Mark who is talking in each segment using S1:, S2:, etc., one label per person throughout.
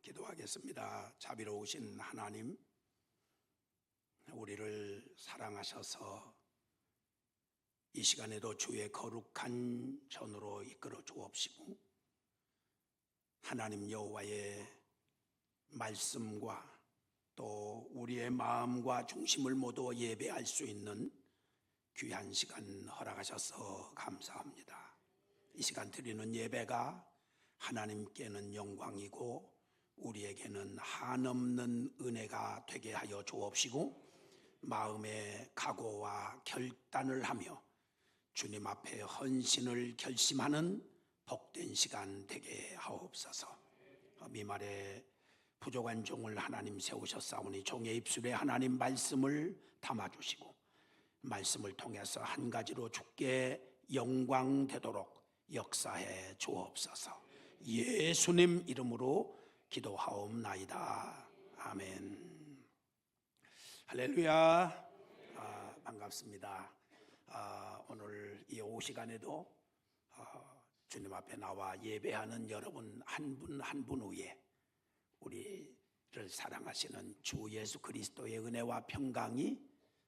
S1: 기도하겠습니다. 자비로우신 하나님, 우리를 사랑하셔서 이 시간에도 주의 거룩한 전으로 이끌어 주옵시고, 하나님 여호와의 말씀과 또 우리의 마음과 중심을 모두 예배할 수 있는 귀한 시간 허락하셔서 감사합니다. 이 시간 드리는 예배가 하나님께는 영광이고 우리에게는 한없는 은혜가 되게 하여 주옵시고, 마음의 각오와 결단을 하며 주님 앞에 헌신을 결심하는 복된 시간 되게 하옵소서. 미말에 부족한 종을 하나님 세우셨사오니 종의 입술에 하나님 말씀을 담아주시고, 말씀을 통해서 한 가지로 주께 영광 되도록 역사해 주옵소서. 예수님 이름으로 기도하옵나이다. 아멘. 할렐루야. 반갑습니다. 오늘 이 오후 시간에도 주님 앞에 나와 예배하는 여러분 한 분 한 분 위에 우리를 사랑하시는 주 예수 그리스도의 은혜와 평강이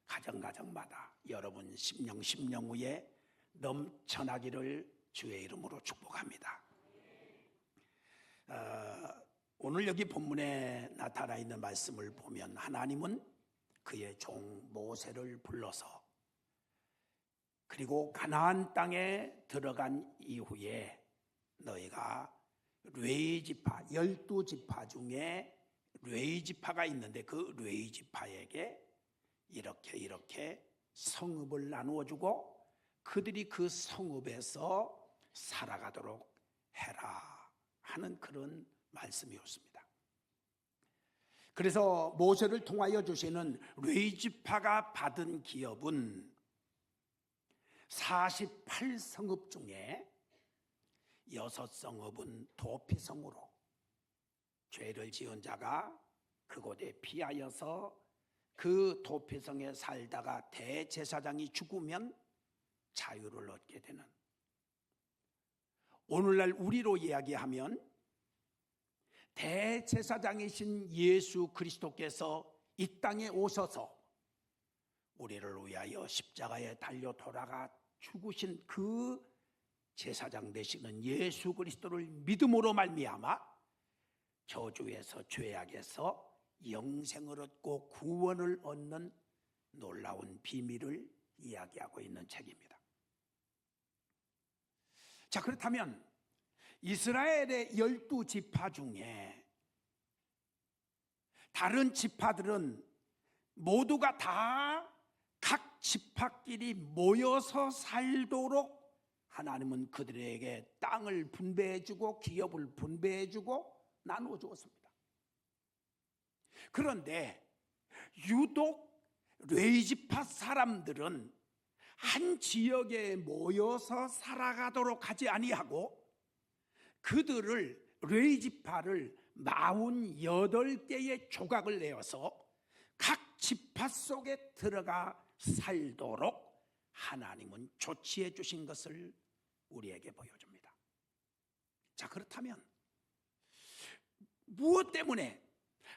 S1: 가정가정마다 여러분 심령 위에 넘쳐나기를 주의 이름으로 축복합니다. 오늘 여기 본문에 나타나 있는 말씀을 보면 하나님은 그의 종 모세를 불러서 그리고 가나안 땅에 들어간 이후에 너희가 레위 지파 12지파 중에 레위 지파가 있는데 그 레위 지파에게 이렇게 성읍을 나누어 주고 그들이 그 성읍에서 살아가도록 해라 하는 그런 말씀이었습니다. 그래서 모세를 통하여 주시는 레위 지파가 받은 기업은 48성읍 중에 6성읍은 도피성으로 죄를 지은 자가 그곳에 피하여서 그 도피성에 살다가 대제사장이 죽으면 자유를 얻게 되는, 오늘날 우리로 이야기하면 대제사장이신 예수 그리스도께서 이 땅에 오셔서 우리를 위하여 십자가에 달려 돌아가 죽으신 그 제사장 되시는 예수 그리스도를 믿음으로 말미암아 저주에서 죄악에서 영생을 얻고 구원을 얻는 놀라운 비밀을 이야기하고 있는 책입니다. 자, 그렇다면 이스라엘의 12지파 중에 다른 지파들은 모두가 다 각 지파끼리 모여서 살도록 하나님은 그들에게 땅을 분배해주고 기업을 분배해주고 나누어 주었습니다. 그런데 유독 레위 지파 사람들은 한 지역에 모여서 살아가도록 하지 아니하고 그들을 레위 지파를 48개의 조각을 내어서 각 지파 속에 들어가 살도록 하나님은 조치해 주신 것을 우리에게 보여줍니다. 자, 그렇다면 무엇 때문에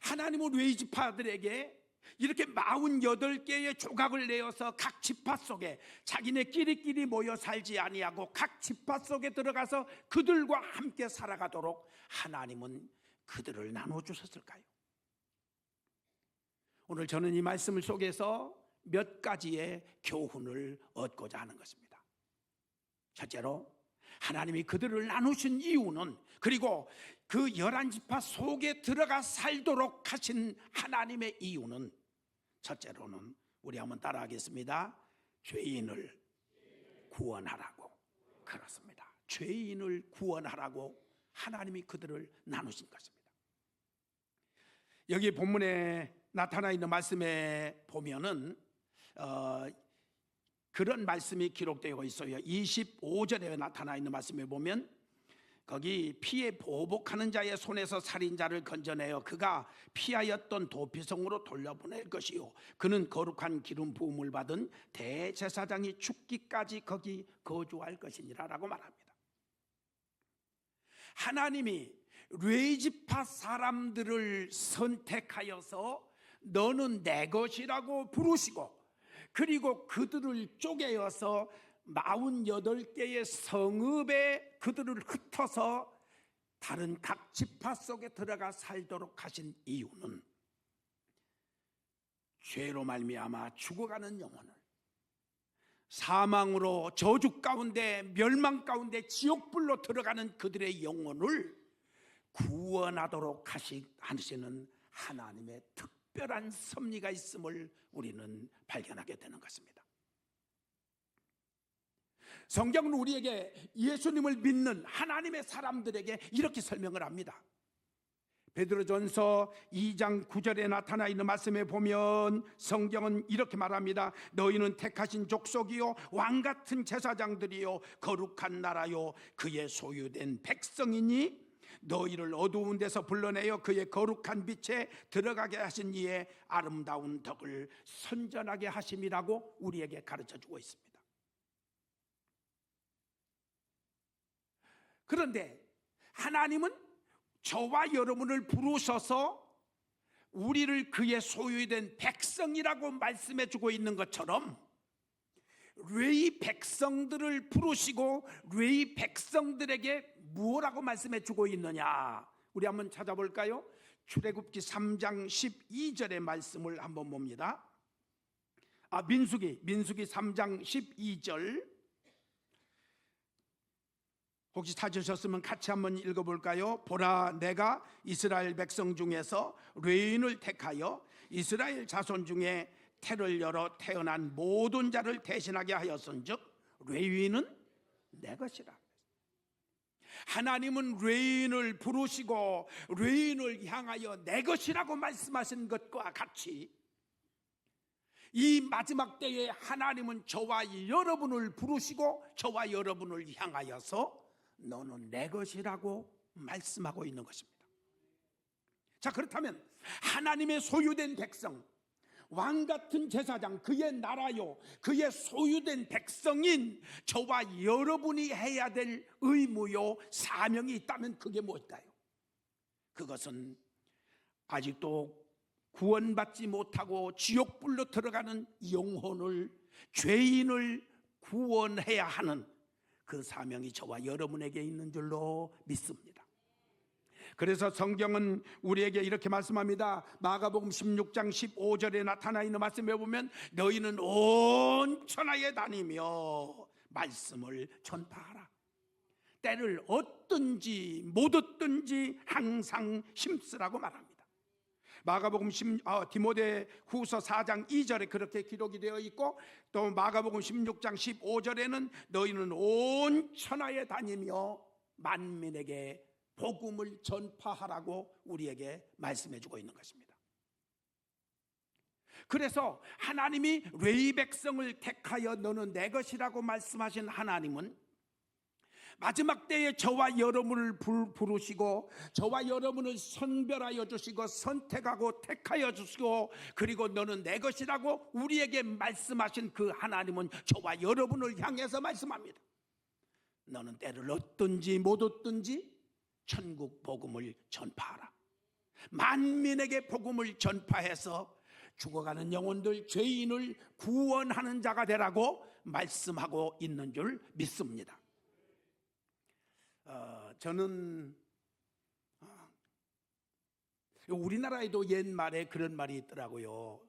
S1: 하나님은 레위 지파들에게 이렇게 48개의 조각을 내어서 각 지파 속에 자기네끼리끼리 모여 살지 아니하고 각 지파 속에 들어가서 그들과 함께 살아가도록 하나님은 그들을 나눠 주셨을까요? 오늘 저는 이 말씀을 속에서 몇 가지의 교훈을 얻고자 하는 것입니다. 첫째로 하나님이 그들을 나누신 이유는, 그리고 그 11지파 속에 들어가 살도록 하신 하나님의 이유는, 첫째로는 우리 한번 따라하겠습니다. 죄인을 구원하라고. 그렇습니다. 죄인을 구원하라고 하나님이 그들을 나누신 것입니다. 여기 본문에 나타나 있는 말씀에 보면은 그런 말씀이 기록되어 있어요. 25절에 나타나 있는 말씀에 보면 거기 피해 보복하는 자의 손에서 살인자를 건져내어 그가 피하였던 도피성으로 돌려보낼 것이요 그는 거룩한 기름 부음을 받은 대제사장이 죽기까지 거기 거주할 것이니라 라고 말합니다. 하나님이 레위 지파 사람들을 선택하여서 너는 내 것이라고 부르시고, 그리고 그들을 쪼개어서 48개의 성읍에 그들을 흩어서 다른 각 지파 속에 들어가 살도록 하신 이유는 죄로 말미암아 죽어가는 영혼을, 사망으로 저주 가운데 멸망 가운데 지옥불로 들어가는 그들의 영혼을 구원하도록 하시는 하나님의 특별한 섭리가 있음을 우리는 발견하게 되는 것입니다. 성경은 우리에게 예수님을 믿는 하나님의 사람들에게 이렇게 설명을 합니다. 베드로전서 2장 9절에 나타나 있는 말씀에 보면 성경은 이렇게 말합니다. 너희는 택하신 족속이요 왕같은 제사장들이요 거룩한 나라요 그의 소유된 백성이니 너희를 어두운 데서 불러내어 그의 거룩한 빛에 들어가게 하신 이의 아름다운 덕을 선전하게 하심이라고 우리에게 가르쳐주고 있습니다. 그런데 하나님은 저와 여러분을 부르셔서 우리를 그의 소유된 백성이라고 말씀해주고 있는 것처럼 레위 백성들을 부르시고 레위 백성들에게 무엇라고 말씀해주고 있느냐, 우리 한번 찾아볼까요? 출애굽기 3장 12절의 말씀을 한번 봅니다. 민수기 3장 12절 혹시 찾으셨으면 같이 한번 읽어볼까요? 보라, 내가 이스라엘 백성 중에서 레위인을 택하여 이스라엘 자손 중에 태를 열어 태어난 모든 자를 대신하게 하였은즉 레위인은 내 것이라. 하나님은 레위인을 부르시고 레위인을 향하여 내 것이라고 말씀하신 것과 같이 이 마지막 때에 하나님은 저와 여러분을 부르시고 저와 여러분을 향하여서 너는 내 것이라고 말씀하고 있는 것입니다. 자, 그렇다면 하나님의 소유된 백성, 왕같은 제사장, 그의 나라요 그의 소유된 백성인 저와 여러분이 해야 될 의무요 사명이 있다면 그게 무엇일까요? 그것은 아직도 구원받지 못하고 지옥불로 들어가는 영혼을, 죄인을 구원해야 하는 그 사명이 저와 여러분에게 있는 줄로 믿습니다. 그래서 성경은 우리에게 이렇게 말씀합니다. 마가복음 16장 15절에 나타나 있는 말씀에 보면 너희는 온 천하에 다니며 말씀을 전파하라. 때를 얻든지 못 얻든지 항상 힘쓰라고 말합니다. 마가복음 디모데 후서 4장 2절에 그렇게 기록이 되어 있고, 또 마가복음 16장 15절에는 너희는 온 천하에 다니며 만민에게 복음을 전파하라고 우리에게 말씀해 주고 있는 것입니다. 그래서 하나님이 레위 백성을 택하여 너는 내 것이라고 말씀하신 하나님은 마지막 때에 저와 여러분을 부르시고 저와 여러분을 선별하여 주시고 선택하고 택하여 주시고 그리고 너는 내 것이라고 우리에게 말씀하신 그 하나님은 저와 여러분을 향해서 말씀합니다. 너는 때를 얻든지 못 얻든지 천국 복음을 전파하라. 만민에게 복음을 전파해서 죽어가는 영혼들, 죄인을 구원하는 자가 되라고 말씀하고 있는 줄 믿습니다. 저는 우리나라에도 옛말에 그런 말이 있더라고요.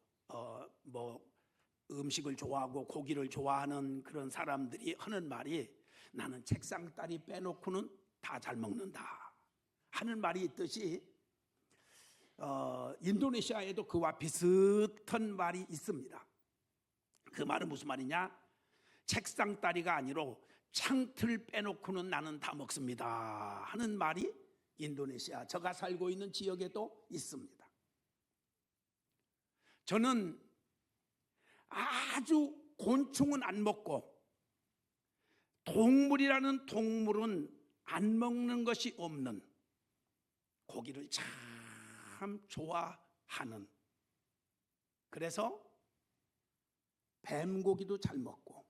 S1: 음식을 좋아하고 고기를 좋아하는 그런 사람들이 하는 말이 나는 책상다리 빼놓고는 다 잘 먹는다 하는 말이 있듯이 인도네시아에도 그와 비슷한 말이 있습니다. 그 말은 무슨 말이냐? 책상다리가 아니라 창틀 빼놓고는 나는 다 먹습니다 하는 말이 인도네시아 제가 살고 있는 지역에도 있습니다. 저는 아주 곤충은 안 먹고 동물이라는 동물은 안 먹는 것이 없는 고기를 참 좋아하는, 그래서 뱀고기도 잘 먹고.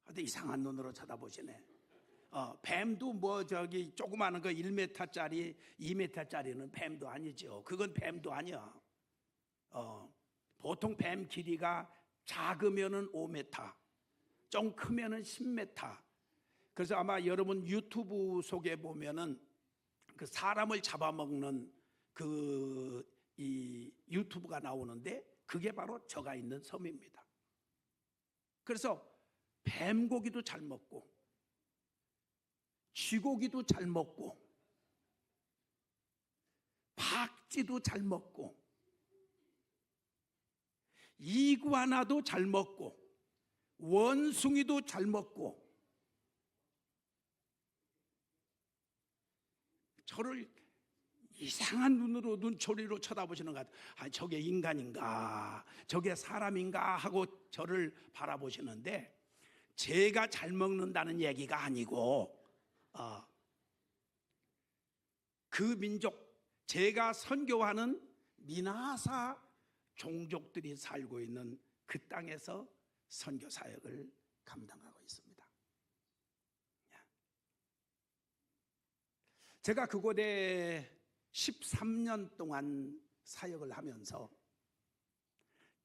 S1: 근데 이상한 눈으로 쳐다보시네. 뱀도 뭐 저기 조그마한 거 1m짜리, 2m짜리는 뱀도 아니죠. 그건 뱀도 아니야. 보통 뱀 길이가 작으면은 5m, 좀 크면은 10m. 그래서 아마 여러분 유튜브 속에 보면은 그 사람을 잡아먹는 이 유튜브가 나오는데 그게 바로 저가 있는 섬입니다. 그래서 뱀고기도 잘 먹고 쥐고기도 잘 먹고 박쥐도 잘 먹고 이구아나도 잘 먹고 원숭이도 잘 먹고 저를 이상한 눈으로 눈초리로 쳐다보시는 것 같아요. 저게 인간인가 저게 사람인가 하고 저를 바라보시는데 제가 잘 먹는다는 얘기가 아니고 그 민족, 제가 선교하는 미나사 종족들이 살고 있는 그 땅에서 선교 사역을 감당하고 있습니다. 제가 그곳에 13년 동안 사역을 하면서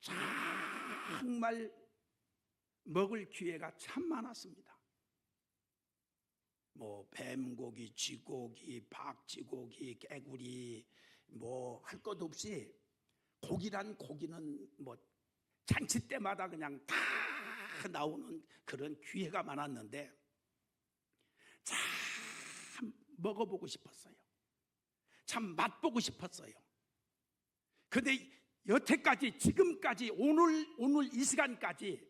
S1: 정말 먹을 기회가 참 많았습니다. 뭐 뱀고기, 쥐고기, 박쥐고기, 개구리 뭐 할 것 없이 고기란 고기는 뭐 잔치 때마다 그냥 다 나오는 그런 기회가 많았는데 참 먹어보고 싶었어요. 참 맛보고 싶었어요. 근데 여태까지 지금까지 오늘 이 시간까지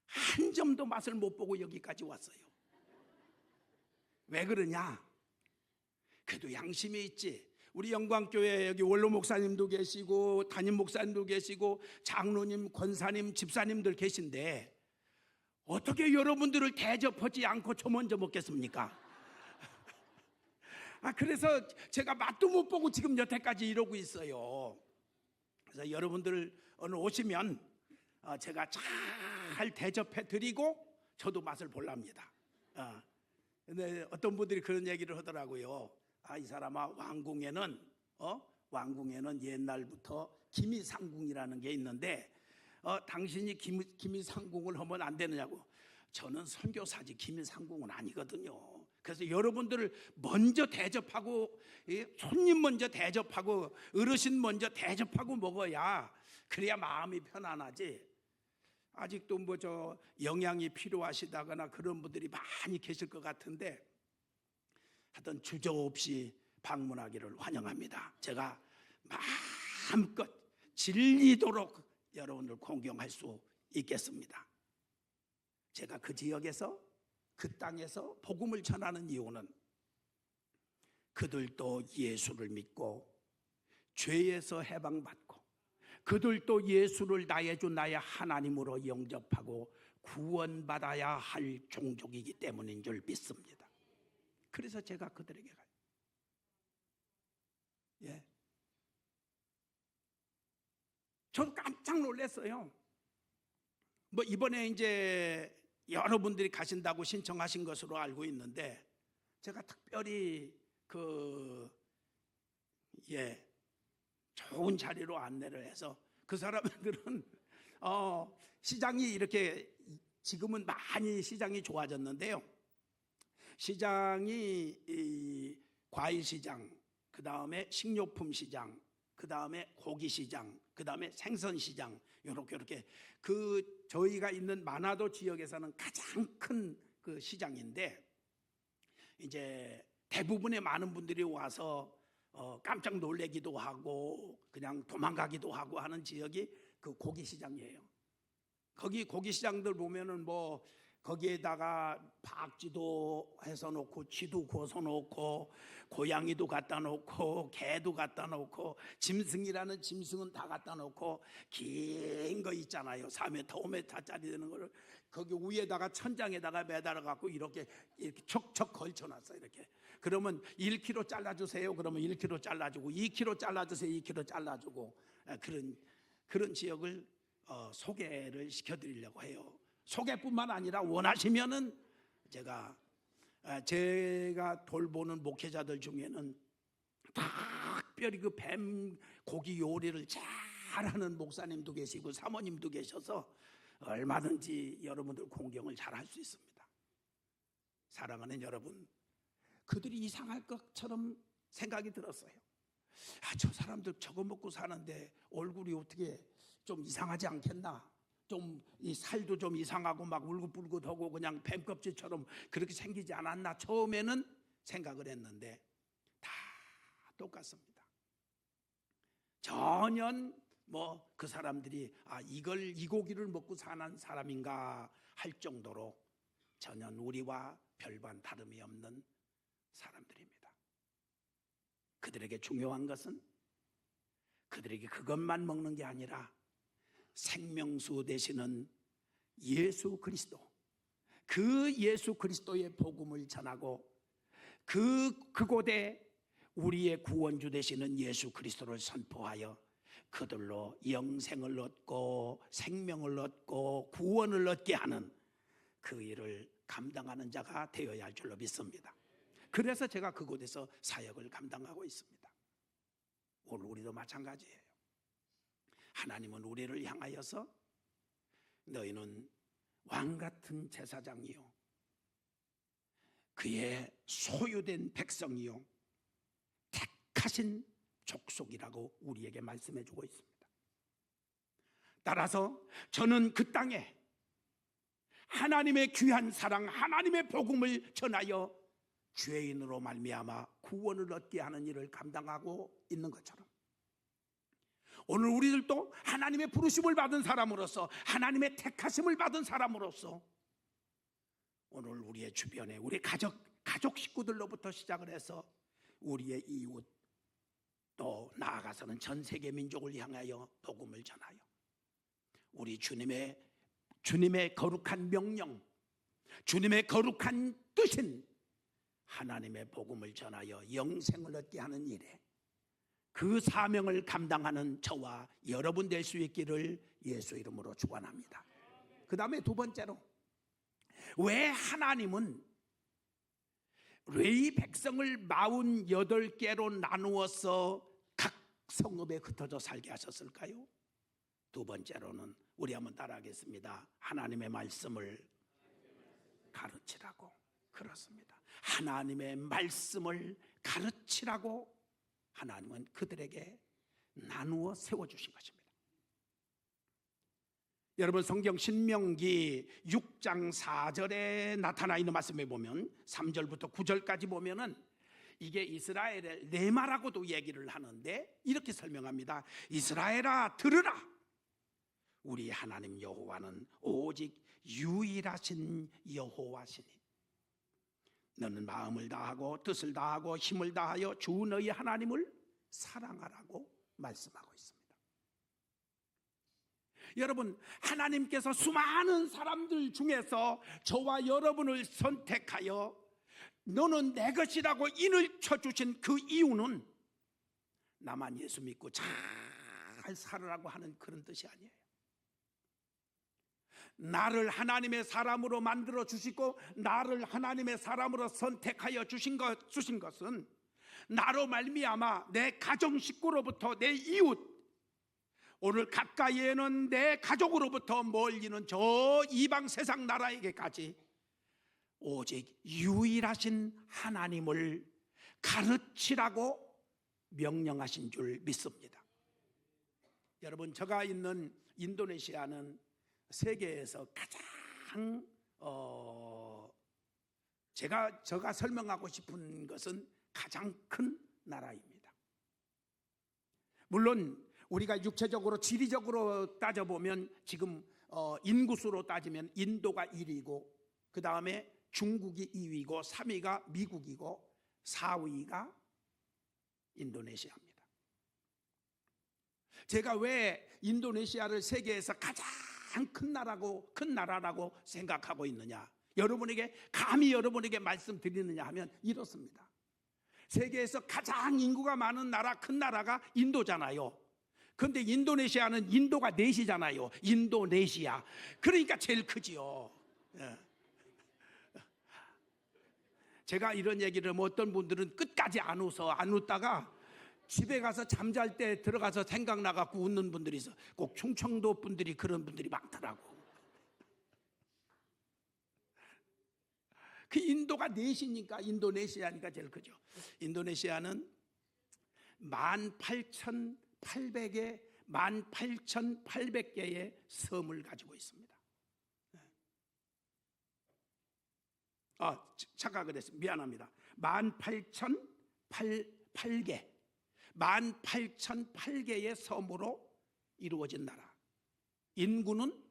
S1: 한 점도 맛을 못 보고 여기까지 왔어요. 왜 그러냐? 그래도 양심이 있지. 우리 영광교회 여기 원로 목사님도 계시고 담임 목사님도 계시고 장로님, 권사님, 집사님들 계신데 어떻게 여러분들을 대접하지 않고 저 먼저 먹겠습니까? 그래서 제가 맛도 못 보고 지금 여태까지 이러고 있어요. 그래서 여러분들 오늘 오시면 제가 잘 대접해 드리고 저도 맛을 볼랍니다. 근데 어떤 분들이 그런 얘기를 하더라고요. 이 사람아 왕궁에는 옛날부터 기미상궁이라는 게 있는데 당신이 기미상궁을 하면 안 되느냐고. 저는 선교사지 기미상궁은 아니거든요. 그래서 여러분들을 먼저 대접하고 손님 먼저 대접하고 어르신 먼저 대접하고 먹어야 그래야 마음이 편안하지. 아직도 뭐 저 영양이 필요하시다거나 그런 분들이 많이 계실 것 같은데 하여튼 주저없이 방문하기를 환영합니다. 제가 마음껏 질리도록 여러분들 공경할 수 있겠습니다. 제가 그 지역에서 그 땅에서 복음을 전하는 이유는 그들도 예수를 믿고 죄에서 해방받고 그들도 예수를 나의 주 나의 하나님으로 영접하고 구원받아야 할 종족이기 때문인 줄 믿습니다. 그래서 제가 그들에게 가요. 저도 깜짝 놀랐어요. 뭐 이번에 이제 여러분들이 가신다고 신청하신 것으로 알고 있는데 제가 특별히 좋은 자리로 안내를 해서 그 사람들은 시장이 이렇게 지금은 많이 시장이 좋아졌는데요. 시장이 이 과일 시장, 그 다음에 식료품 시장, 그 다음에 고기 시장, 그 다음에 생선 시장 이렇게 그 저희가 있는 만화도 지역에서는 가장 큰 그 시장인데 이제 대부분의 많은 분들이 와서 깜짝 놀래기도 하고 그냥 도망가기도 하고 하는 지역이 그 고기 시장이에요. 거기 고기 시장들 보면은 뭐 거기에다가 박쥐도 해서 놓고 쥐도 구워서 놓고 고양이도 갖다 놓고 개도 갖다 놓고 짐승이라는 짐승은 다 갖다 놓고 긴 거 있잖아요. 4m, 5m짜리 되는 거를 거기 위에다가 천장에다가 매달아 갖고 이렇게 척척 걸쳐놨어요. 이렇게 그러면 1kg 잘라주세요. 그러면 1kg 잘라주고 2kg 잘라주세요. 2kg 잘라주고 그런 지역을 소개를 시켜드리려고 해요. 소개뿐만 아니라 원하시면은 제가 제가 돌보는 목회자들 중에는 특별히 그 뱀 고기 요리를 잘하는 목사님도 계시고 사모님도 계셔서 얼마든지 여러분들 공경을 잘 할 수 있습니다. 사랑하는 여러분, 그들이 이상할 것처럼 생각이 들었어요. 저 사람들 저거 먹고 사는데 얼굴이 어떻게 좀 이상하지 않겠나? 좀 이 살도 좀 이상하고 막 울긋불긋하고 그냥 뱀껍질처럼 그렇게 생기지 않았나? 처음에는 생각을 했는데 다 똑같습니다. 전혀 뭐 그 사람들이 이 고기를 먹고 사는 사람인가 할 정도로 전혀 우리와 별반 다름이 없는 사람들입니다. 그들에게 중요한 것은 그들에게 그것만 먹는 게 아니라 생명수 되시는 예수 그리스도, 그 예수 그리스도의 복음을 전하고 그곳에 우리의 구원주 되시는 예수 그리스도를 선포하여 그들로 영생을 얻고 생명을 얻고 구원을 얻게 하는 그 일을 감당하는 자가 되어야 할 줄로 믿습니다. 그래서 제가 그곳에서 사역을 감당하고 있습니다. 오늘 우리도 마찬가지예요. 하나님은 우리를 향하여서 너희는 왕같은 제사장이요 그의 소유된 백성이요 택하신 족속이라고 우리에게 말씀해 주고 있습니다. 따라서 저는 그 땅에 하나님의 귀한 사랑, 하나님의 복음을 전하여 죄인으로 말미암아 구원을 얻게 하는 일을 감당하고 있는 것처럼 오늘 우리들도 하나님의 부르심을 받은 사람으로서, 하나님의 택하심을 받은 사람으로서 오늘 우리의 주변에 우리 가족 식구들로부터 시작을 해서 우리의 이웃, 또 나아가서는 전 세계 민족을 향하여 복음을 전하여 우리 주님의 거룩한 명령, 주님의 거룩한 뜻인 하나님의 복음을 전하여 영생을 얻게 하는 일에 그 사명을 감당하는 저와 여러분 될 수 있기를 예수 이름으로 축원합니다. 그 다음에 두 번째로, 왜 하나님은 레위 백성을 48개로 나누어서 각 성읍에 흩어져 살게 하셨을까요? 두 번째로는 우리 한번 따라하겠습니다. 하나님의 말씀을 가르치라고. 그렇습니다. 하나님의 말씀을 가르치라고 하나님은 그들에게 나누어 세워주신 것입니다. 여러분 성경 신명기 6장 4절에 나타나 있는 말씀에 보면 3절부터 9절까지 보면은 이게 이스라엘의 레마라고도 얘기를 하는데 이렇게 설명합니다. 이스라엘아 들으라. 우리 하나님 여호와는 오직 유일하신 여호와시니 너는 마음을 다하고 뜻을 다하고 힘을 다하여 주 너희 하나님을 사랑하라고 말씀하고 있습니다. 여러분, 하나님께서 수많은 사람들 중에서 저와 여러분을 선택하여 너는 내 것이라고 인을 쳐주신 그 이유는 나만 예수 믿고 잘 살으라고 하는 그런 뜻이 아니에요. 나를 하나님의 사람으로 만들어 주시고 나를 하나님의 사람으로 선택하여 주신 것은 나로 말미암아 내 가정 식구로부터 내 이웃, 오늘 가까이에는 내 가족으로부터 멀리는 저 이방 세상 나라에게까지 오직 유일하신 하나님을 가르치라고 명령하신 줄 믿습니다. 여러분, 제가 있는 인도네시아는 세계에서 가장 제가 설명하고 싶은 것은 가장 큰 나라입니다. 물론 우리가 육체적으로 지리적으로 따져보면 지금 인구수로 따지면 인도가 1위고 그 다음에 중국이 2위고 3위가 미국이고 4위가 인도네시아입니다. 제가 왜 인도네시아를 세계에서 가장 큰 나라라고 생각하고 있느냐, 감히 여러분에게 말씀드리느냐 하면 이렇습니다. 세계에서 가장 인구가 많은 나라, 큰 나라가 인도잖아요. 그런데 인도네시아는 인도가 넷이잖아요. 인도네시아. 그러니까 제일 크지요. 제가 이런 얘기를 하면 어떤 분들은 끝까지 안 웃어. 안 웃다가 집에 가서 잠잘 때 들어가서 생각나갖고 웃는 분들이 있어. 꼭 충청도 분들이 그런 분들이 많더라고. 그 인도가 넷이니까, 인도네시아니까 제일 크죠. 인도네시아는 18,800개의 섬을 가지고 있습니다. 착각을 했습니다. 미안합니다. 18,800개의 섬으로 이루어진 나라. 인구는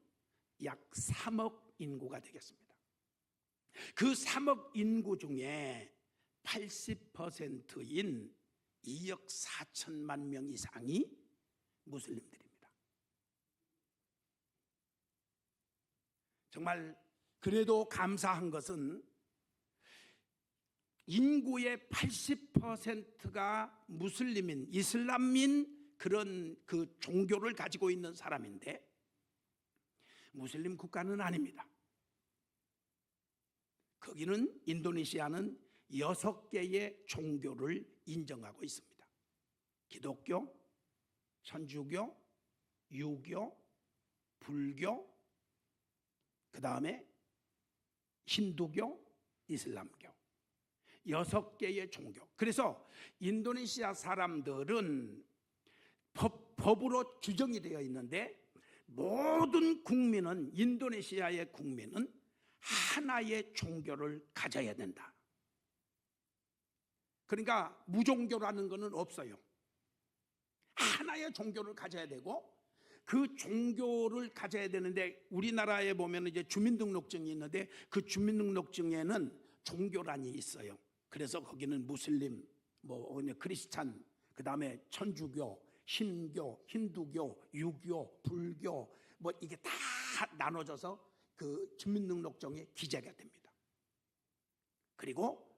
S1: 약 3억 인구가 되겠습니다. 그 3억 인구 중에 80%인 2억 4천만 명 이상이 무슬림들입니다. 정말 그래도 감사한 것은 인구의 80%가 무슬림인, 이슬람인 그런 그 종교를 가지고 있는 사람인데 무슬림 국가는 아닙니다. 거기는, 인도네시아는 6개의 종교를 인정하고 있습니다. 기독교, 천주교, 유교, 불교, 그 다음에 힌두교, 이슬람교, 6개의 종교. 그래서 인도네시아 사람들은 법으로 규정이 되어 있는데 모든 국민은, 인도네시아의 국민은 하나의 종교를 가져야 된다. 그러니까 무종교라는 것은 없어요. 하나의 종교를 가져야 되고, 그 종교를 가져야 되는데 우리나라에 보면 이제 주민등록증이 있는데 그 주민등록증에는 종교란이 있어요. 그래서 거기는 무슬림, 크리스찬, 그 다음에 천주교, 신교, 힌두교, 유교, 불교, 이게 다 나눠져서 그 주민등록증에 기재가 됩니다. 그리고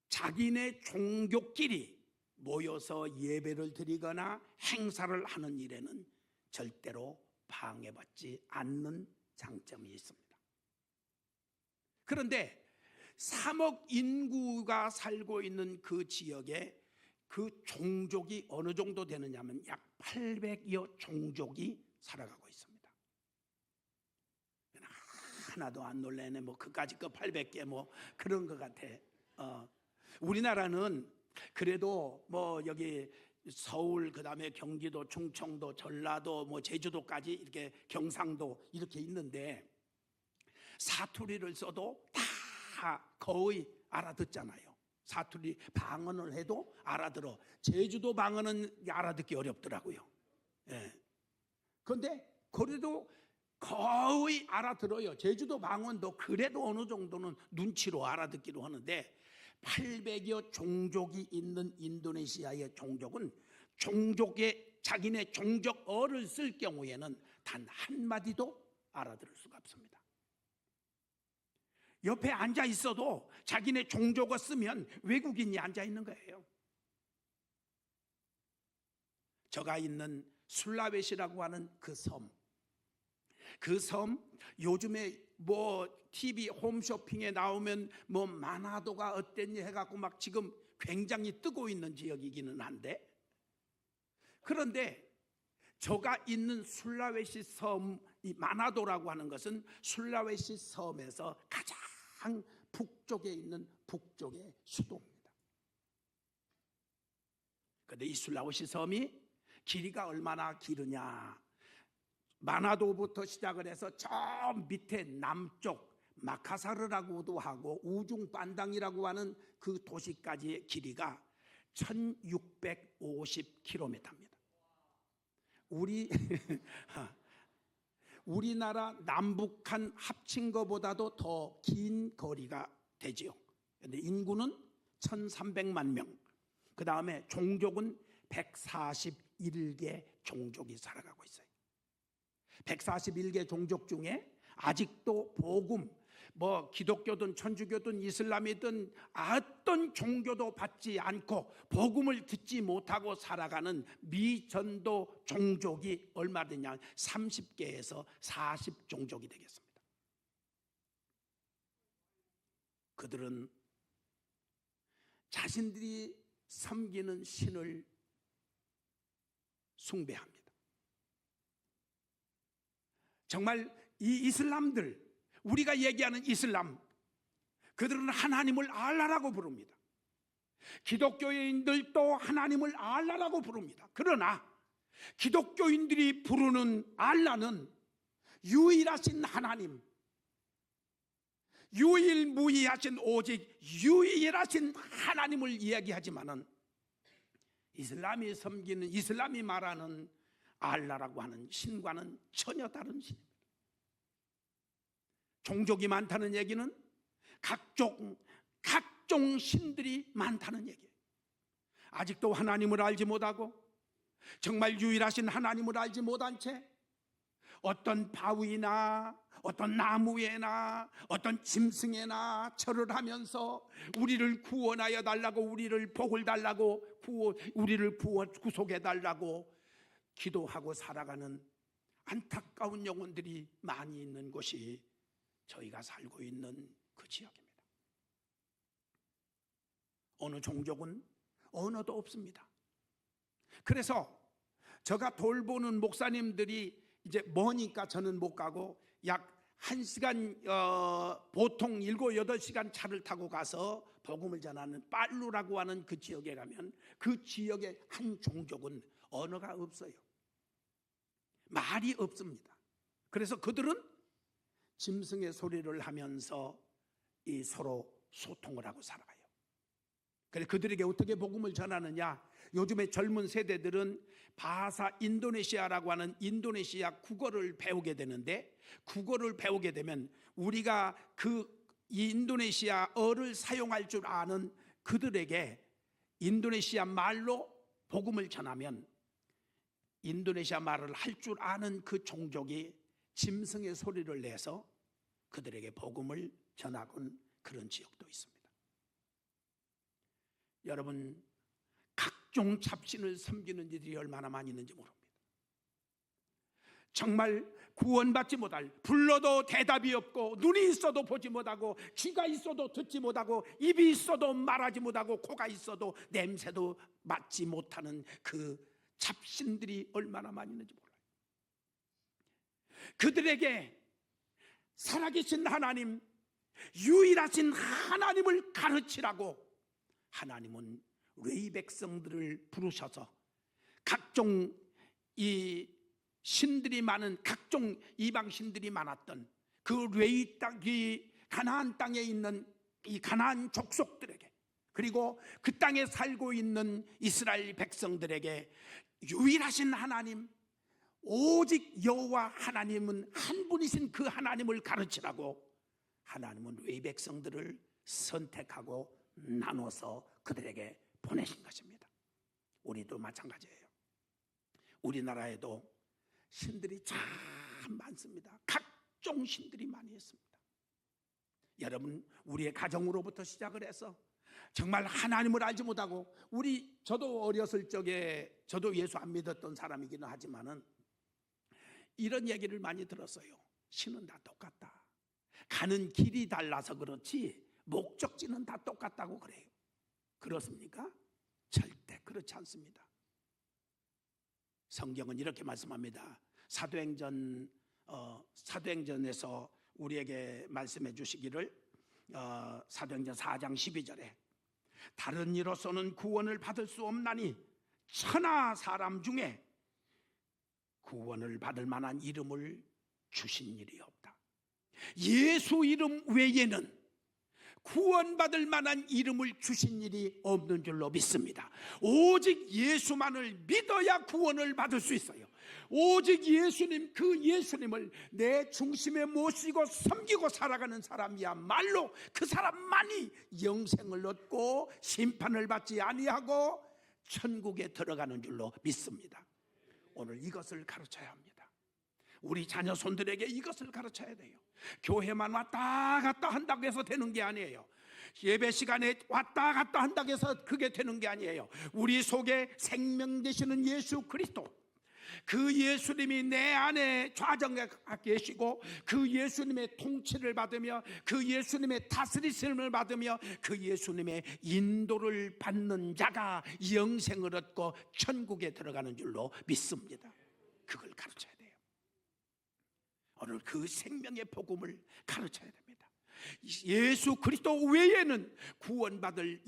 S1: 자기네 종교끼리 모여서 예배를 드리거나 행사를 하는 일에는 절대로 방해받지 않는 장점이 있습니다. 그런데 3억 인구가 살고 있는 그 지역에 그 종족이 어느 정도 되느냐면 약 800여 종족이 살아가고 있습니다. 하나도 안 놀래네. 그까짓 거 800개 그런 것 같아. 우리나라는 그래도 여기 서울, 그 다음에 경기도, 충청도, 전라도, 제주도까지 이렇게, 경상도 이렇게 있는데 사투리를 써도 다 거의 알아듣잖아요. 사투리 방언을 해도 알아들어. 제주도 방언은 알아듣기 어렵더라고요. 그런데 그래도 거의 알아들어요. 제주도 방언도 그래도 어느 정도는 눈치로 알아듣기로 하는데 800여 종족이 있는 인도네시아의 종족은 자기네 종족어를 쓸 경우에는 단 한마디도 알아들을 수가 없습니다. 옆에 앉아 있어도 자기네 종족어 쓰면 외국인이 앉아 있는 거예요. 저가 있는 술라웨시라고 하는 그 섬, 요즘에 TV 홈쇼핑에 나오면 마나도가 어땠니 해갖고 지금 굉장히 뜨고 있는 지역이기는 한데, 그런데 저가 있는 술라웨시 섬, 이 마나도라고 하는 것은 술라웨시 섬에서 가장 북쪽에 있는 북쪽의 수도입니다. 그런데 이 술라웨시 섬이 길이가 얼마나 길으냐, 마나도부터 시작을 해서 저 밑에 남쪽 마카사르라고도 하고 우중반당이라고 하는 그 도시까지의 길이가 1650km입니다. 우리나라 남북한 합친 것보다도 더 긴 거리가 되지요. 그런데 인구는 1300만 명, 그 다음에 종족은 141개 종족이 살아가고 있어요. 141개 종족 중에 아직도 복음, 기독교든 천주교든 이슬람이든 어떤 종교도 받지 않고 복음을 듣지 못하고 살아가는 미전도 종족이 얼마 되냐, 30개에서 40종족이 되겠습니다. 그들은 자신들이 섬기는 신을 숭배합니다. 정말 이 이슬람들, 우리가 얘기하는 이슬람, 그들은 하나님을 알라라고 부릅니다. 기독교인들도 하나님을 알라라고 부릅니다. 그러나 기독교인들이 부르는 알라는 유일하신 하나님, 유일무이하신 오직 유일하신 하나님을 이야기하지만은 이슬람이 섬기는, 이슬람이 말하는 알라라고 하는 신과는 전혀 다른 신입니다. 종족이 많다는 얘기는 각종 신들이 많다는 얘기예요. 아직도 하나님을 알지 못하고 정말 유일하신 하나님을 알지 못한 채 어떤 바위나 어떤 나무에나 어떤 짐승에나 절을 하면서 우리를 구원하여 달라고, 우리를 복을 달라고, 우리를 구속해 달라고 기도하고 살아가는 안타까운 영혼들이 많이 있는 곳이 저희가 살고 있는 그 지역입니다. 어느 종족은 언어도 없습니다. 그래서 제가 돌보는 목사님들이 이제 머니까 저는 못 가고 약 1시간, 보통 7, 8시간 차를 타고 가서 복음을 전하는 빨루라고 하는 그 지역에 가면 그 지역의 한 종족은 언어가 없어요. 말이 없습니다. 그래서 그들은 짐승의 소리를 하면서 이 서로 소통을 하고 살아가요. 그래서 그들에게 어떻게 복음을 전하느냐? 요즘에 젊은 세대들은 바사 인도네시아라고 하는 인도네시아 국어를 배우게 되는데, 국어를 배우게 되면 우리가 이 인도네시아어를 사용할 줄 아는 그들에게 인도네시아 말로 복음을 전하면 인도네시아 말을 할 줄 아는 그 종족이 짐승의 소리를 내서 그들에게 복음을 전하곤 그런 지역도 있습니다. 여러분, 각종 잡신을 섬기는 이들이 얼마나 많이 있는지 모릅니다. 정말 구원받지 못할, 불러도 대답이 없고, 눈이 있어도 보지 못하고, 귀가 있어도 듣지 못하고, 입이 있어도 말하지 못하고, 코가 있어도 냄새도 맡지 못하는 그 잡신들이 얼마나 많이 있는지 몰라요. 그들에게 살아계신 하나님, 유일하신 하나님을 가르치라고 하나님은 레위 백성들을 부르셔서 각종 이 신들이 많은, 각종 이방 신들이 많았던 그 레위 땅, 이 가나안 땅에 있는 이 가나안 족속들에게, 그리고 그 땅에 살고 있는 이스라엘 백성들에게 유일하신 하나님, 오직 여호와 하나님은 한 분이신 그 하나님을 가르치라고 하나님은 레위 백성들을 선택하고 나눠서 그들에게 보내신 것입니다. 우리도 마찬가지예요. 우리나라에도 신들이 참 많습니다. 각종 신들이 많이 있습니다. 여러분, 우리의 가정으로부터 시작을 해서 정말 하나님을 알지 못하고, 저도 어렸을 적에 저도 예수 안 믿었던 사람이기는 하지만은 이런 얘기를 많이 들었어요. 신은 다 똑같다. 가는 길이 달라서 그렇지 목적지는 다 똑같다고 그래요. 그렇습니까? 절대 그렇지 않습니다. 성경은 이렇게 말씀합니다. 사도행전에서 우리에게 말씀해 주시기를, 사도행전 4장 12절에 다른 이로서는 구원을 받을 수 없나니 천하 사람 중에 구원을 받을 만한 이름을 주신 일이 없다. 예수 이름 외에는 구원받을 만한 이름을 주신 일이 없는 줄로 믿습니다. 오직 예수만을 믿어야 구원을 받을 수 있어요. 오직 예수님, 그 예수님을 내 중심에 모시고 섬기고 살아가는 사람이야말로 그 사람만이 영생을 얻고 심판을 받지 아니하고 천국에 들어가는 줄로 믿습니다. 오늘 이것을 가르쳐야 합니다. 우리 자녀 손들에게 이것을 가르쳐야 돼요. 교회만 왔다 갔다 한다고 해서 되는 게 아니에요. 예배 시간에 왔다 갔다 한다고 해서 그게 되는 게 아니에요. 우리 속에 생명 되시는 예수 그리스도, 그 예수님이 내 안에 좌정에 계시고 그 예수님의 통치를 받으며 그 예수님의 다스리심을 받으며 그 예수님의 인도를 받는 자가 영생을 얻고 천국에 들어가는 줄로 믿습니다. 그걸 가르쳐야 돼요. 오늘 그 생명의 복음을 가르쳐야 됩니다. 예수 그리스도 외에는 구원받을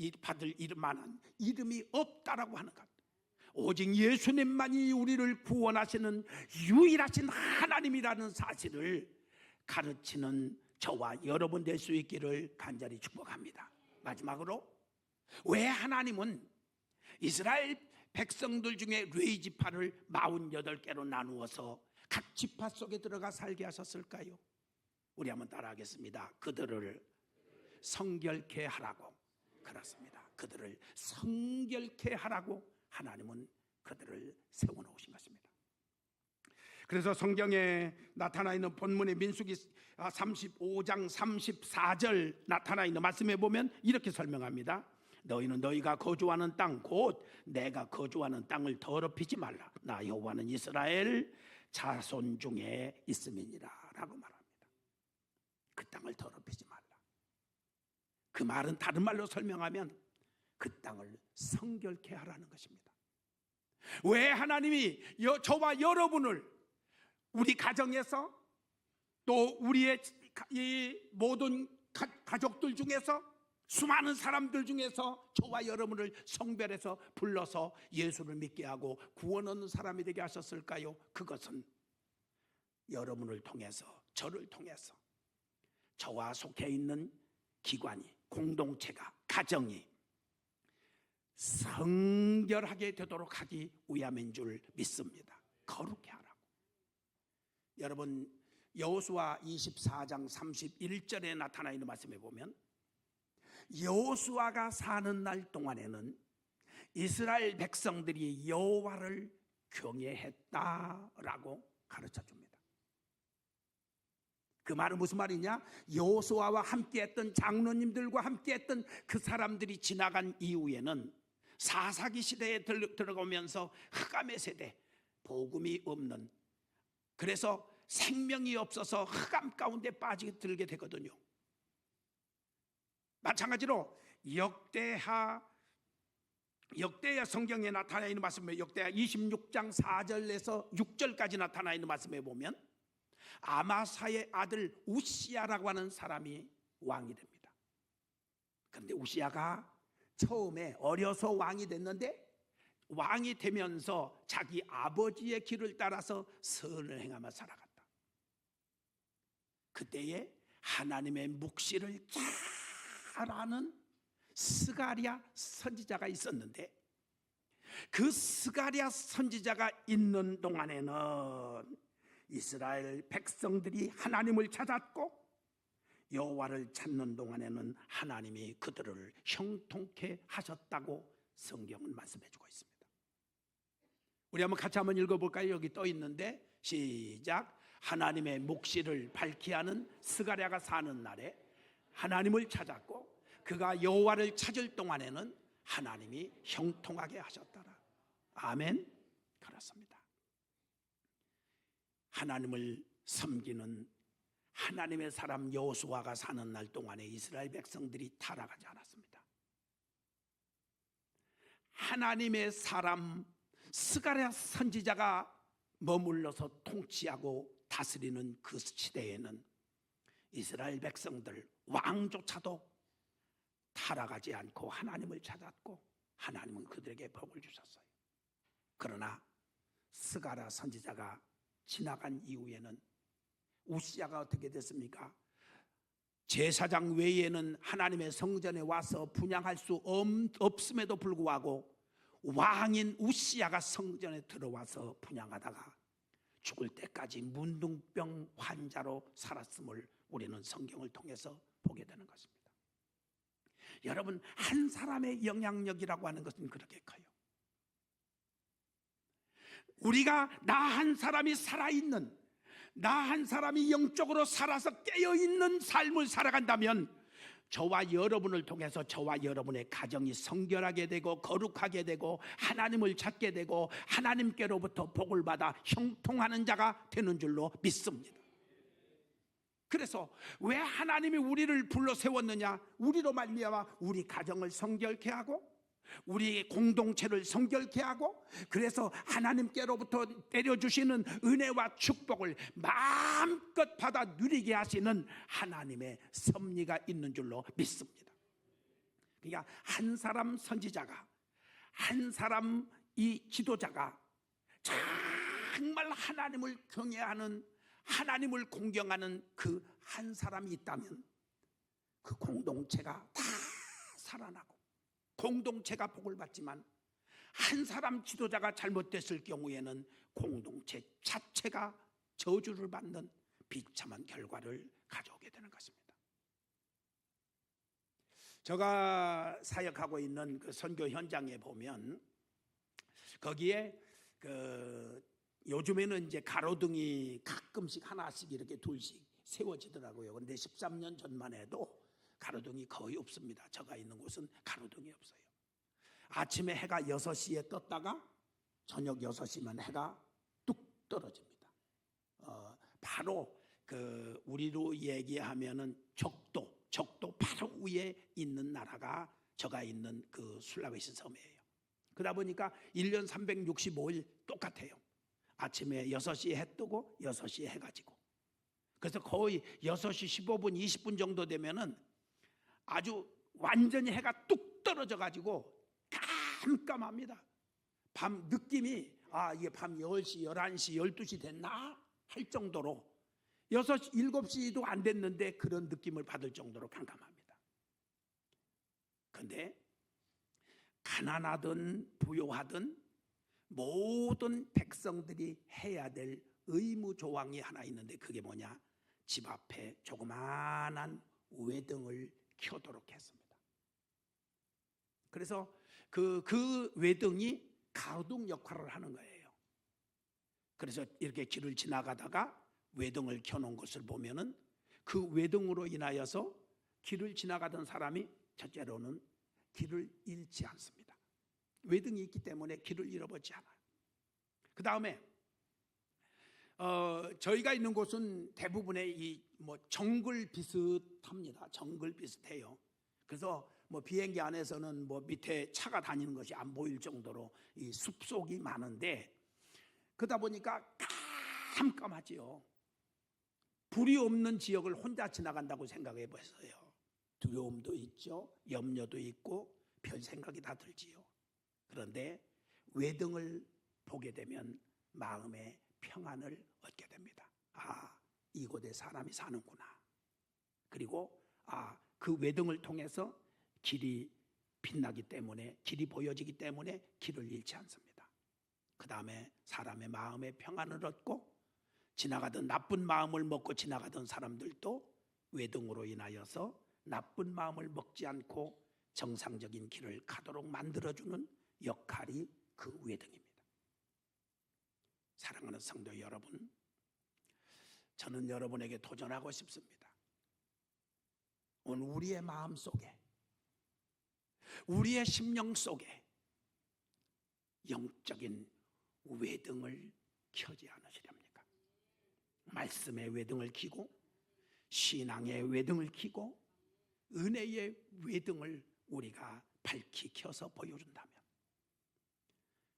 S1: 만한 이름이 없다라고 하는 것. 오직 예수님만이 우리를 구원하시는 유일하신 하나님이라는 사실을 가르치는 저와 여러분 될 수 있기를 간절히 축복합니다. 마지막으로, 왜 하나님은 이스라엘 백성들 중에 레위 지파를 48개로 나누어서 각 지파 속에 들어가 살게 하셨을까요? 우리 한번 따라하겠습니다. 그들을 성결케 하라고. 그렇습니다. 그들을 성결케 하라고 하나님은 그들을 세워놓으신 것입니다. 그래서 성경에 나타나 있는 본문의 민수기 35장 34절 나타나 있는 말씀에 보면 이렇게 설명합니다. 너희는 너희가 거주하는 땅 곧 내가 거주하는 땅을 더럽히지 말라. 나 여호와는 이스라엘 자손 중에 있음이니라 라고 말합니다. 그 땅을 더럽히지 말라. 그 말은 다른 말로 설명하면 그 땅을 성결케 하라는 것입니다. 왜 하나님이 저와 여러분을 우리 가정에서 또 우리의 이 모든 가족들 중에서 수많은 사람들 중에서 저와 여러분을 성별해서 불러서 예수를 믿게 하고 구원 얻는 사람이 되게 하셨을까요? 그것은 여러분을 통해서, 저를 통해서 저와 속해 있는 기관이, 공동체가, 가정이 성결하게 되도록 하기 위함인 줄 믿습니다. 거룩해 하라고. 여러분, 여호수아 24장 31절에 나타나 있는 말씀에 보면 여호수아가 사는 날 동안에는 이스라엘 백성들이 여호와를 경외했다라고 가르쳐 줍니다. 그 말은 무슨 말이냐? 여호수아와 함께했던 장로님들과 함께했던 그 사람들이 지나간 이후에는 사사기 시대에 들어가면서 흑암의 세대, 복음이 없는, 그래서 생명이 없어서 흑암 가운데 빠지게 되거든요. 마찬가지로 역대하 성경에 나타나 있는 말씀에, 역대하 26장 4절에서 6절까지 나타나 있는 말씀에 보면 아마사의 아들 우시야라고 하는 사람이 왕이 됩니다. 그런데 우시야가 처음에 어려서 왕이 됐는데 왕이 되면서 자기 아버지의 길을 따라서 선을 행하며 살아갔다. 그때에 하나님의 묵시를 잘 아는 스가랴 선지자가 있었는데 그 스가랴 선지자가 있는 동안에는 이스라엘 백성들이 하나님을 찾았고 여호와를 찾는 동안에는 하나님이 그들을 형통케 하셨다고 성경은 말씀해주고 있습니다. 우리 같이 한번 읽어볼까요? 여기 떠 있는데 시작. 하나님의 묵시를 밝히 하는 스가랴가 사는 날에 하나님을 찾았고 그가 여호와를 찾을 동안에는 하나님이 형통하게 하셨더라. 아멘. 그렇습니다. 하나님을 섬기는 하나님의 사람 여호수아가 사는 날 동안에 이스라엘 백성들이 타락하지 않았습니다. 하나님의 사람 스가랴 선지자가 머물러서 통치하고 다스리는 그 시대에는 이스라엘 백성들 왕조차도 타락하지 않고 하나님을 찾았고 하나님은 그들에게 복을 주셨어요. 그러나 스가랴 선지자가 지나간 이후에는 우시야가 어떻게 됐습니까? 제사장 외에는 하나님의 성전에 와서 분향할 수 없음에도 불구하고 왕인 우시야가 성전에 들어와서 분향하다가 죽을 때까지 문둥병 환자로 살았음을 우리는 성경을 통해서 보게 되는 것입니다. 여러분, 한 사람의 영향력이라고 하는 것은 그렇게 커요. 우리가 나 한 사람이 살아있는, 나 한 사람이 영적으로 살아서 깨어있는 삶을 살아간다면 저와 여러분을 통해서 저와 여러분의 가정이 성결하게 되고 거룩하게 되고 하나님을 찾게 되고 하나님께로부터 복을 받아 형통하는 자가 되는 줄로 믿습니다. 그래서 왜 하나님이 우리를 불러 세웠느냐? 우리로 말미암아 우리 가정을 성결케 하고 우리 공동체를 성결케 하고, 그래서 하나님께로부터 내려주시는 은혜와 축복을 마음껏 받아 누리게 하시는 하나님의 섭리가 있는 줄로 믿습니다. 그러니까 한 사람 선지자가, 한 사람 이 지도자가 정말 하나님을 경외하는, 하나님을 공경하는 그 한 사람이 있다면 그 공동체가 다 살아나고 공동체가 복을 받지만, 한 사람 지도자가 잘못됐을 경우에는 공동체 자체가 저주를 받는 비참한 결과를 가져오게 되는 것입니다. 제가 사역하고 있는 그 선교 현장에 보면 거기에 요즘에는 이제 가로등이 가끔씩 하나씩 이렇게 둘씩 세워지더라고요. 그런데 13년 전만 해도 가로등이 거의 없습니다. 제가 있는 곳은 가로등이 없어요. 아침에 해가 6시에 떴다가 저녁 6시면 해가 뚝 떨어집니다. 바로 그 우리로 얘기하면은 적도 바로 위에 있는 나라가 제가 있는 그 술라베시 섬이에요. 그러다 보니까 1년 365일 똑같아요. 아침에 6시에 해 뜨고 6시에 해가 지고. 그래서 거의 6시 15분 20분 정도 되면은 아주 완전히 해가 뚝 떨어져 가지고 깜깜합니다. 밤 느낌이 이게 밤 10시, 11시, 12시 됐나 할 정도로 6시, 7시도 안 됐는데 그런 느낌을 받을 정도로 깜깜합니다. 그런데 가난하든 부요하든 모든 백성들이 해야 될 의무 조항이 하나 있는데 그게 뭐냐? 집 앞에 조그마한 외등을 켜도록 했습니다. 그래서 그 외등이 가로등 역할을 하는 거예요. 그래서 이렇게 길을 지나가다가 외등을 켜놓은 것을 보면은 그 외등으로 인하여서 길을 지나가던 사람이 첫째로는 길을 잃지 않습니다. 외등이 있기 때문에 길을 잃어버리지 않아요. 그 다음에 저희가 있는 곳은 대부분의 이 정글 비슷합니다. 정글 비슷해요. 그래서 비행기 안에서는 밑에 차가 다니는 것이 안 보일 정도로 이 숲속이 많은데, 그러다 보니까 깜깜하지요. 불이 없는 지역을 혼자 지나간다고 생각해 보세요. 두려움도 있죠. 염려도 있고 별 생각이 다 들지요. 그런데 외등을 보게 되면 마음의 평안을 얻게 됩니다. 이곳에 사람이 사는구나. 그리고 그 외등을 통해서 길이 빛나기 때문에, 길이 보여지기 때문에 길을 잃지 않습니다. 그 다음에 사람의 마음의 평안을 얻고, 지나가던 나쁜 마음을 먹고 지나가던 사람들도 외등으로 인하여서 나쁜 마음을 먹지 않고 정상적인 길을 가도록 만들어주는 역할이 그 외등입니다. 사랑하는 성도 여러분, 저는 여러분에게 도전하고 싶습니다. 오늘 우리의 마음 속에, 우리의 심령 속에 영적인 외등을 켜지 않으시렵니까? 말씀의 외등을 켜고, 신앙의 외등을 켜고, 은혜의 외등을 우리가 밝히 켜서 보여준다면,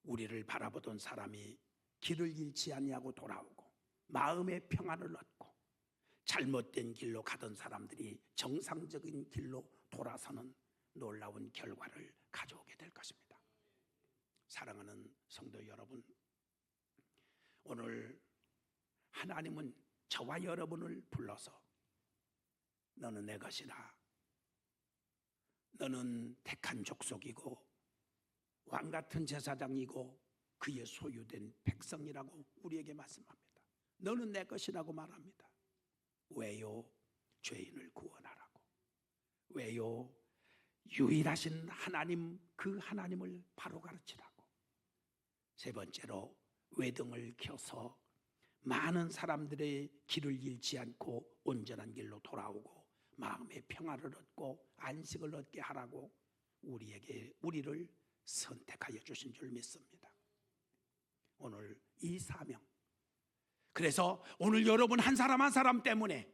S1: 우리를 바라보던 사람이 길을 잃지 아니하고 돌아오고 마음의 평안을 얻고, 잘못된 길로 가던 사람들이 정상적인 길로 돌아서는 놀라운 결과를 가져오게 될 것입니다. 사랑하는 성도 여러분, 오늘 하나님은 저와 여러분을 불러서 너는 내 것이라, 너는 택한 족속이고 왕같은 제사장이고 그의 소유된 백성이라고 우리에게 말씀합니다. 너는 내 것이라고 말합니다. 왜요? 죄인을 구원하라고. 왜요? 유일하신 하나님, 그 하나님을 바로 가르치라고. 세 번째로 외등을 켜서 많은 사람들의 길을 잃지 않고 온전한 길로 돌아오고 마음의 평화를 얻고 안식을 얻게 하라고 우리를 선택하여 주신 줄 믿습니다. 오늘 이 사명, 그래서 오늘 여러분 한 사람 한 사람 때문에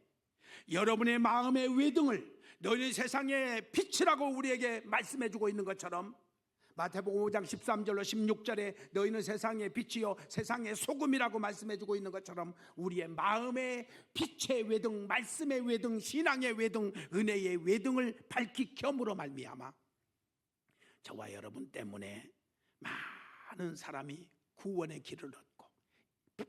S1: 여러분의 마음의 외등을 너희는 세상의 빛이라고 우리에게 말씀해 주고 있는 것처럼, 마태복음 5장 13절로 16절에 너희는 세상의 빛이요 세상의 소금이라고 말씀해 주고 있는 것처럼, 우리의 마음의 빛의 외등, 말씀의 외등, 신앙의 외등, 은혜의 외등을 밝히 겸으로 말미암아 저와 여러분 때문에 많은 사람이 구원의 길을 얻고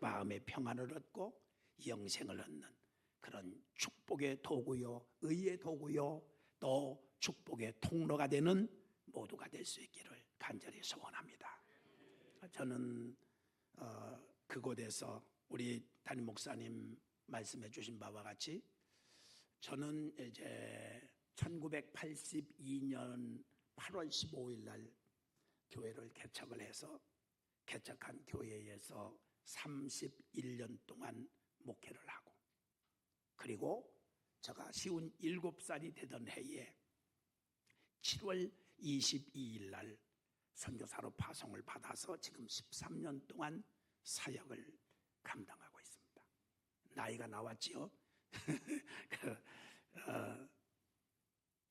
S1: 마음의 평안을 얻고 영생을 얻는 그런 축복의 도구요, 의의 도구요, 또 축복의 통로가 되는 모두가 될 수 있기를 간절히 소원합니다. 저는 그곳에서 우리 담임 목사님 말씀해 주신 바와 같이, 저는 이제 1982년 8월 15일 날 교회를 개척을 해서, 개척한 교회에서 31년 동안 목회를 하고, 그리고 제가 57살이 되던 해에 7월 22일 날 선교사로 파송을 받아서 지금 13년 동안 사역을 감당하고 있습니다. 나이가 나왔지요.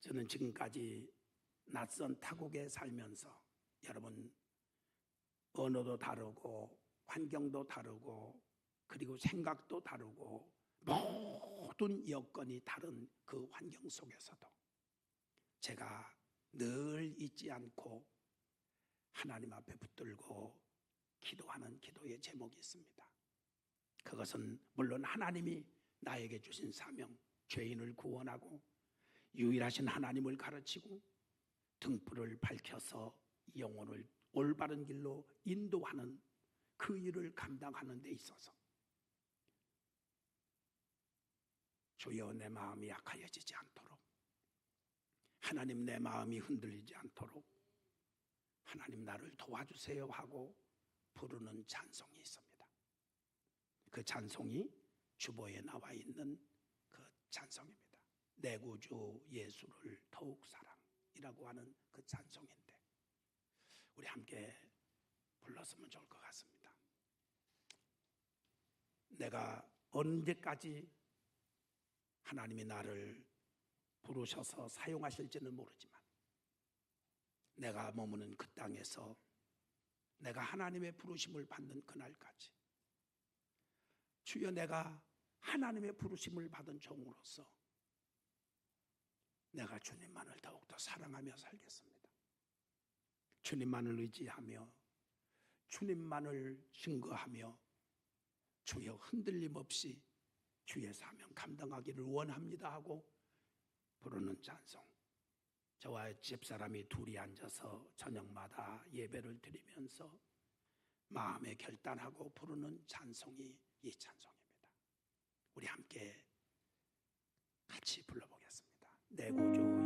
S1: 저는 지금까지 낯선 타국에 살면서 여러분, 언어도 다르고 환경도 다르고 그리고 생각도 다르고 모든 여건이 다른 그 환경 속에서도 제가 늘 잊지 않고 하나님 앞에 붙들고 기도하는 기도의 제목이 있습니다. 그것은 물론 하나님이 나에게 주신 사명, 죄인을 구원하고 유일하신 하나님을 가르치고 등불을 밝혀서 영혼을 올바른 길로 인도하는 그 일을 감당하는 데 있어서, 주여 내 마음이 약하여지지 않도록, 하나님 내 마음이 흔들리지 않도록 하나님 나를 도와주세요 하고 부르는 찬송이 있습니다. 그 찬송이 주보에 나와 있는 그 찬송입니다. 내 구주 예수를 더욱 사랑이라고 하는 그 찬송인데, 우리 함께 불렀으면 좋을 것 같습니다. 내가 언제까지 하나님이 나를 부르셔서 사용하실지는 모르지만, 내가 머무는 그 땅에서 내가 하나님의 부르심을 받는 그날까지, 주여 내가 하나님의 부르심을 받은 종으로서 내가 주님만을 더욱더 사랑하며 살겠습니다. 주님만을 의지하며 주님만을 증거하며 주여 흔들림 없이 주의 사명 감당하기를 원합니다 하고 부르는 찬송, 저와 집사람이 둘이 앉아서 저녁마다 예배를 드리면서 마음에 결단하고 부르는 찬송이 이 찬송입니다. 우리 함께 같이 불러보겠습니다. 내 구주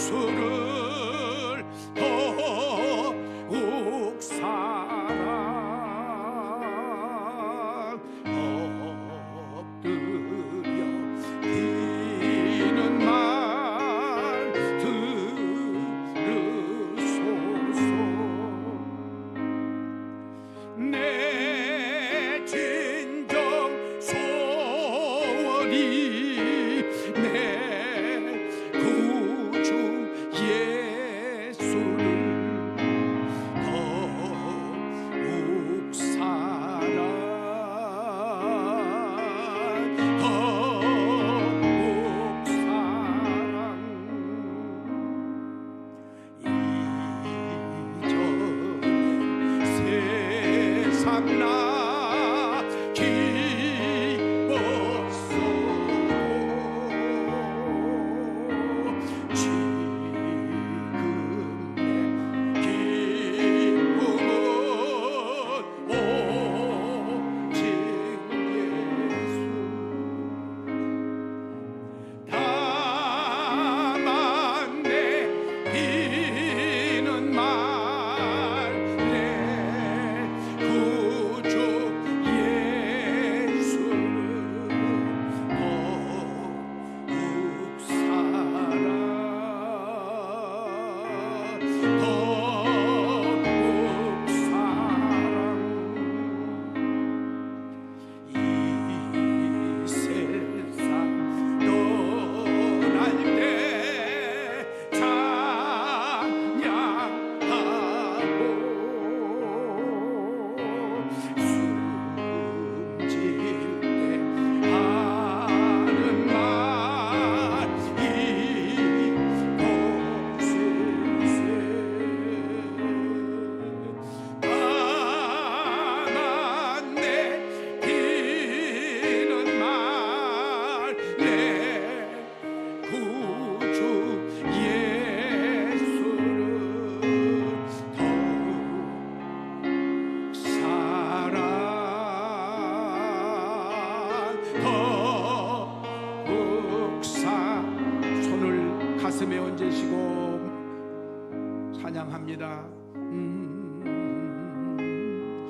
S1: 예수를 더욱 사랑하라. 예수를 더욱 사랑, 엎드려 비는 말 가슴에 얹으시고 찬양합니다.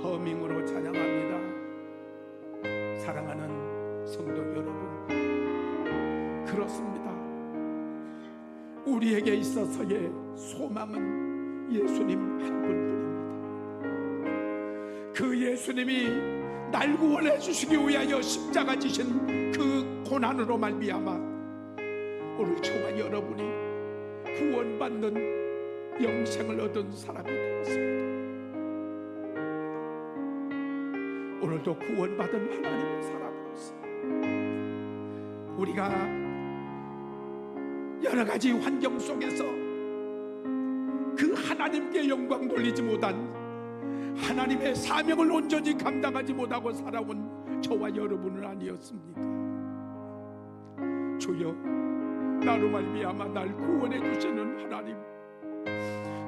S1: 허밍으로 찬양합니다. 사랑하는 성도 여러분, 그렇습니다. 우리에게 있어서의 소망은 예수님 한 분뿐입니다. 그 예수님이 날 구원해 주시기 위하여 십자가 지신 그 고난으로 말미암아 오늘 저와 여러분이 구원받는 영생을 얻은 사람이 되었습니다. 오늘도 구원받은 하나님의 사람으로서 우리가 여러 가지 환경 속에서 그 하나님께 영광 돌리지 못한 하나님의 사명을 온전히 감당하지 못하고 살아온 저와 여러분은 아니었습니까? 주여, 나로 말미암아 날 구원해 주시는 하나님,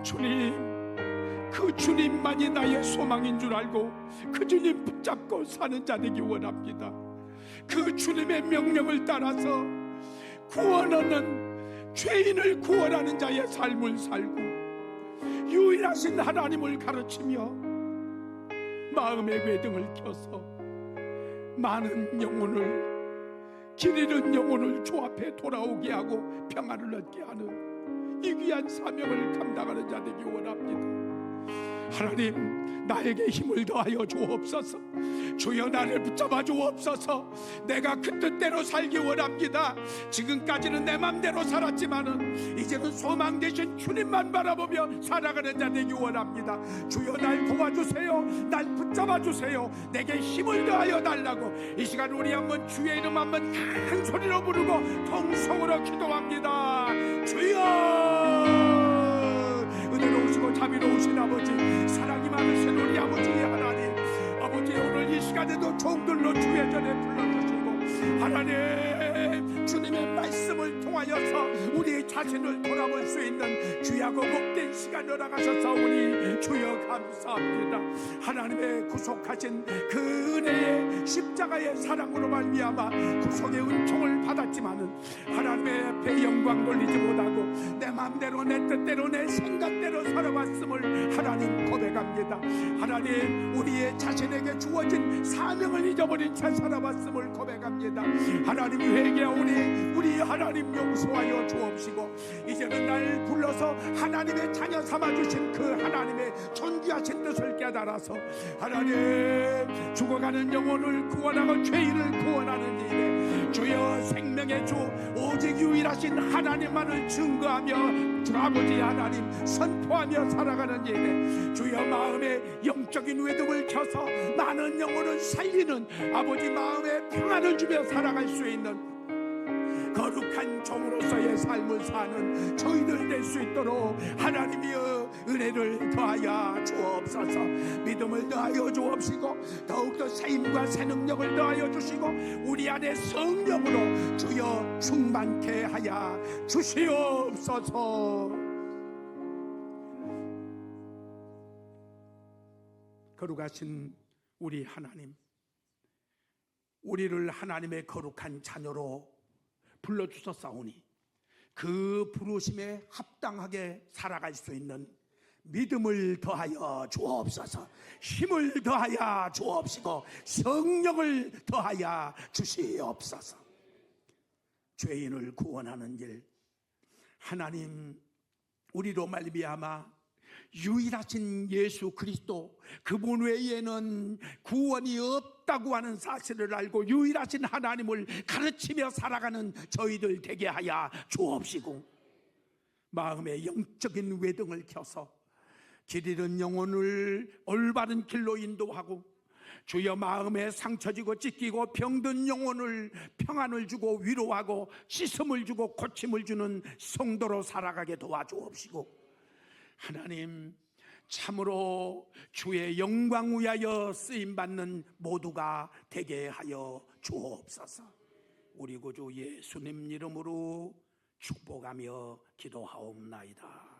S1: 주님, 그 주님만이 나의 소망인 줄 알고 그 주님 붙잡고 사는 자 되기 원합니다. 그 주님의 명령을 따라서 구원하는, 죄인을 구원하는 자의 삶을 살고 유일하신 하나님을 가르치며 마음의 외등을 켜서 많은 영혼을, 길 잃은 영혼을 주 앞에 돌아오게 하고 평안을 얻게 하는 이 귀한 사명을 감당하는 자 되기 원합니다. 하나님, 나에게 힘을 더하여 주옵소서. 주여, 나를 붙잡아 주옵소서. 내가 그 뜻대로 살기 원합니다. 지금까지는 내 맘대로 살았지만은 이제는 소망 되신 주님만 바라보며 살아가는 자 되기 원합니다. 주여, 날 도와주세요. 날 붙잡아 주세요. 내게 힘을 더하여 달라고 이 시간 우리 한번 주의 이름 한번 큰 소리로 부르고 통성으로 기도합니다. 주여, 은혜로우시고 자비로우신 아버지, 사랑이 많으신 우리 아버지 하나님, 아버지, 오늘 이 시간에도 종들로 주의 전에 불러주시고 하나님, 주님의 말씀을 통하여서 우리 자신을 돌아볼 수 있는 귀하고 복된 시간 열어가셨사오니 주여 감사합니다. 하나님의 구속하신 그 은혜의 십자가의 사랑으로 말미암아 구속의 은총을 받았지만은 하나님의 앞에 영광 돌리지 못하고 내 마음대로, 내 뜻대로, 내 생각대로 살아왔음을 하나님 고백합니다. 하나님, 우리의 자신에게 주어진 사명을 잊어버린 채 살아왔음을 고백합니다. 하나님, 회개하오니 우리 하나님 용서하여 주옵시고 이제는 날 불러서 하나님의 자녀 삼아주신 그 하나님의 존귀하신 뜻을 깨달아서 하나님, 죽어가는 영혼을 구원하고 죄인을 구원하는 일에 주여, 생명의 주 오직 유일하신 하나님만을 증거하며 주 아버지 하나님 선포하며 살아가는 일에 주여, 마음의 영적인 외등을 켜서 많은 영혼을 살리는 아버지 마음의 평안을 주며 살아갈 수 있는 거룩한 종으로서의 삶을 사는 저희들 될 수 있도록 하나님이여 은혜를 더하여 주옵소서. 믿음을 더하여 주옵시고 더욱더 세임과 새 능력을 더하여 주시고 우리 안에 성령으로 주여 충만케 하여 주시옵소서. 거룩하신 우리 하나님, 우리를 하나님의 거룩한 자녀로 불러주셨사오니 그 부르심에 합당하게 살아갈 수 있는 믿음을 더하여 주옵소서. 힘을 더하여 주옵시고 성령을 더하여 주시옵소서. 죄인을 구원하는 길, 하나님, 우리로 말미암아 유일하신 예수 그리스도, 그분 외에는 구원이 없다고 하는 사실을 알고 유일하신 하나님을 가르치며 살아가는 저희들 되게 하여 주옵시고 마음의 영적인 외등을 켜서 길 잃은 영혼을 올바른 길로 인도하고 주여, 마음에 상처지고 찢기고 병든 영혼을 평안을 주고 위로하고 씻음을 주고 고침을 주는 성도로 살아가게 도와주옵시고 하나님, 참으로 주의 영광 위하여 쓰임받는 모두가 되게 하여 주옵소서. 우리 구주 예수님 이름으로 축복하며 기도하옵나이다.